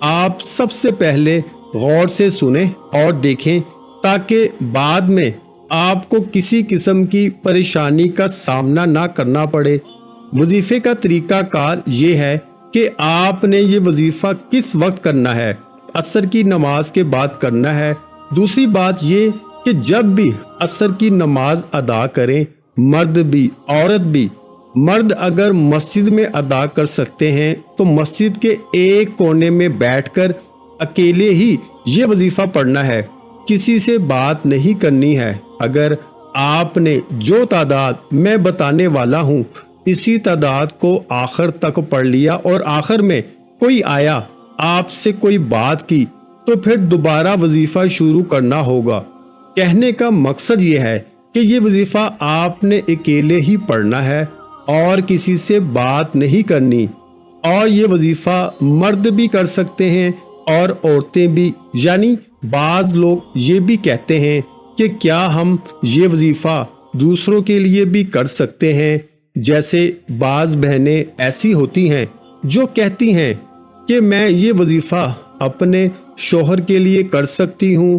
آپ سب سے پہلے غور سے سنیں اور دیکھیں تاکہ بعد میں آپ کو کسی قسم کی پریشانی کا سامنا نہ کرنا پڑے۔ وظیفے کا طریقہ کار یہ ہے کہ آپ نے یہ وظیفہ کس وقت کرنا ہے۔ عصر کی نماز کے بعد کرنا ہے۔ دوسری بات یہ کہ جب بھی عصر کی نماز ادا کریں، مرد بھی عورت بھی، مرد اگر مسجد میں ادا کر سکتے ہیں تو مسجد کے ایک کونے میں بیٹھ کر اکیلے ہی یہ وظیفہ پڑھنا ہے، کسی سے بات نہیں کرنی ہے۔ اگر آپ نے جو تعداد میں بتانے والا ہوں اسی تعداد کو آخر تک پڑھ لیا اور آخر میں کوئی آیا آپ سے کوئی بات کی تو پھر دوبارہ وظیفہ شروع کرنا ہوگا۔ کہنے کا مقصد یہ ہے کہ یہ وظیفہ آپ نے اکیلے ہی پڑھنا ہے اور کسی سے بات نہیں کرنی، اور یہ وظیفہ مرد بھی کر سکتے ہیں اور عورتیں بھی۔ یعنی بعض لوگ یہ بھی کہتے ہیں کہ کیا ہم یہ وظیفہ دوسروں کے لیے بھی کر سکتے ہیں؟ جیسے بعض بہنیں ایسی ہوتی ہیں جو کہتی ہیں کہ میں یہ وظیفہ اپنے شوہر کے لیے کر سکتی ہوں،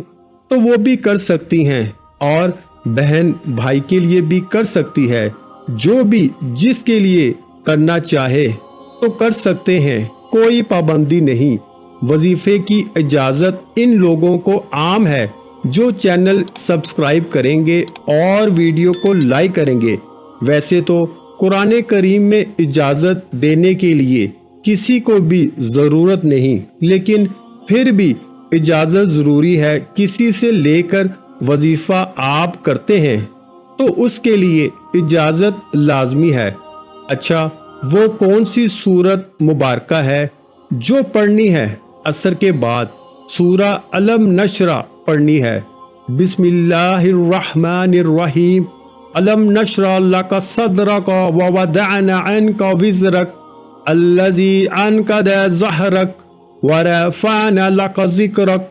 تو وہ بھی کر سکتی ہیں، اور بہن بھائی کے لیے بھی کر سکتی ہے۔ جو بھی جس کے لیے کرنا چاہے تو کر سکتے ہیں، کوئی پابندی نہیں۔ وظیفے کی اجازت ان لوگوں کو عام ہے جو چینل سبسکرائب کریں گے اور ویڈیو کو لائک کریں گے۔ ویسے تو قرآن کریم میں اجازت دینے کے لیے کسی کو بھی ضرورت نہیں، لیکن پھر بھی اجازت ضروری ہے۔ کسی سے لے کر وظیفہ آپ کرتے ہیں تو اس کے لیے اجازت لازمی ہے۔ اچھا، وہ کون سی سورت مبارکہ ہے جو پڑھنی ہے؟ عصر کے بعد سورہ علم نشرح پڑھنی ہے۔ بسم اللہ الرحمن الرحیم۔ علم نشرح لک صدرک ووضعنا عنک وزرک الذی انقض ظہرک ورفعنا لک ذکرک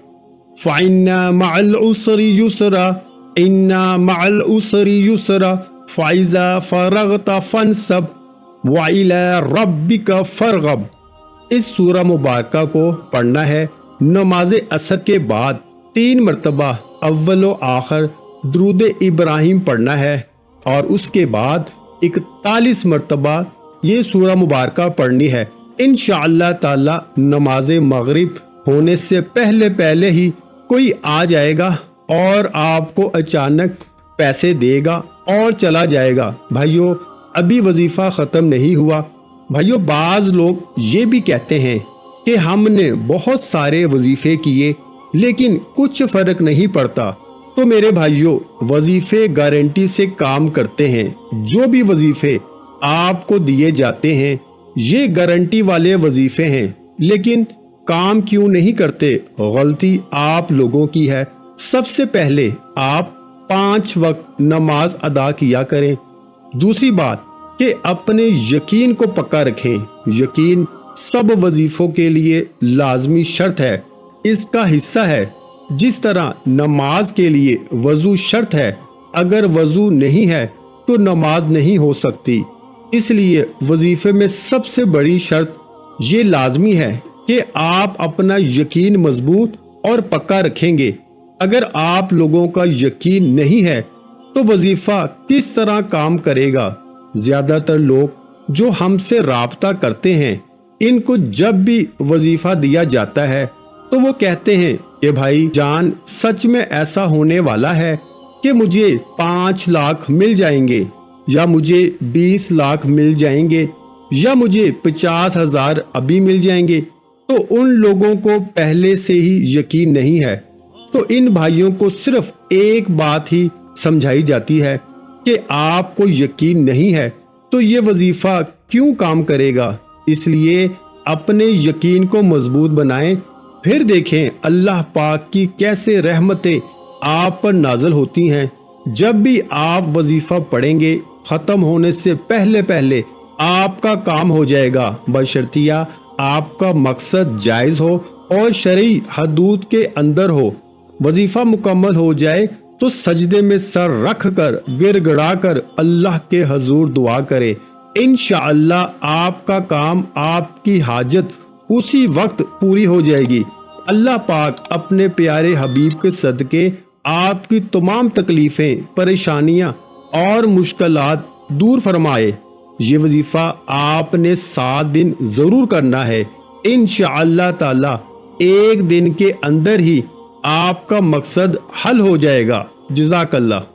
فإن مع العسر یسرا ان مع العسر یسرا فإذا فرغت فانصب وإلی ربک فارغب۔ اس سورہ مبارکہ کو پڑھنا ہے نماز عصر کے بعد 3 مرتبہ اول و آخر درود ابراہیم پڑھنا ہے، اور اس کے بعد 41 مرتبہ یہ سورہ مبارکہ پڑھنی ہے۔ انشاءاللہ تعالی نماز مغرب ہونے سے پہلے ہی کوئی آ جائے گا اور آپ کو اچانک پیسے دے گا اور چلا جائے گا۔ بھائیو، ابھی وظیفہ ختم نہیں ہوا۔ بھائیو، بعض لوگ یہ بھی کہتے ہیں کہ ہم نے بہت سارے وظیفے کیے لیکن کچھ فرق نہیں پڑتا۔ تو میرے بھائیو، وظیفے گارنٹی سے کام کرتے ہیں۔ جو بھی وظیفے آپ کو دیے جاتے ہیں یہ گارنٹی والے وظیفے ہیں، لیکن کام کیوں نہیں کرتے؟ غلطی آپ لوگوں کی ہے۔ سب سے پہلے آپ 5 وقت نماز ادا کیا کریں۔ دوسری بات کہ اپنے یقین کو پکا رکھیں۔ یقین سب وظیفوں کے لیے لازمی شرط ہے، اس کا حصہ ہے۔ جس طرح نماز کے لیے وضو شرط ہے، اگر وضو نہیں ہے تو نماز نہیں ہو سکتی۔ اس لیے وظیفے میں سب سے بڑی شرط یہ لازمی ہے کہ آپ اپنا یقین مضبوط اور پکا رکھیں گے۔ اگر آپ لوگوں کا یقین نہیں ہے تو وظیفہ کس طرح کام کرے گا؟ زیادہ تر لوگ جو ہم سے رابطہ کرتے ہیں، ان کو جب بھی وظیفہ دیا جاتا ہے تو وہ کہتے ہیں کہ بھائی جان، سچ میں ایسا ہونے والا ہے کہ مجھے 5 لاکھ مل جائیں گے، یا مجھے 20 لاکھ مل جائیں گے، یا مجھے 50,000 ابھی مل جائیں گے۔ تو ان لوگوں کو پہلے سے ہی یقین نہیں ہے۔ تو ان بھائیوں کو صرف ایک بات ہی سمجھائی جاتی ہے کہ آپ کو یقین نہیں ہے تو یہ وظیفہ کیوں کام کرے گا؟ اس لیے اپنے یقین کو مضبوط بنائیں، پھر دیکھیں اللہ پاک کی کیسے رحمتیں آپ پر نازل ہوتی ہیں۔ جب بھی آپ وظیفہ پڑھیں گے ختم ہونے سے پہلے آپ کا کام ہو جائے گا، بشرطیہ آپ کا مقصد جائز ہو اور شرعی حدود کے اندر ہو۔ وظیفہ مکمل ہو جائے تو سجدے میں سر رکھ کر گر گڑا کر اللہ کے حضور دعا کرے، انشاءاللہ آپ کا کام، آپ کی حاجت اسی وقت پوری ہو جائے گی۔ اللہ پاک اپنے پیارے حبیب کے صدقے آپ کی تمام تکلیفیں، پریشانیاں اور مشکلات دور فرمائے۔ یہ وظیفہ آپ نے 7 دن ضرور کرنا ہے، انشاءاللہ تعالی ایک دن کے اندر ہی آپ کا مقصد حل ہو جائے گا۔ جزاک اللہ۔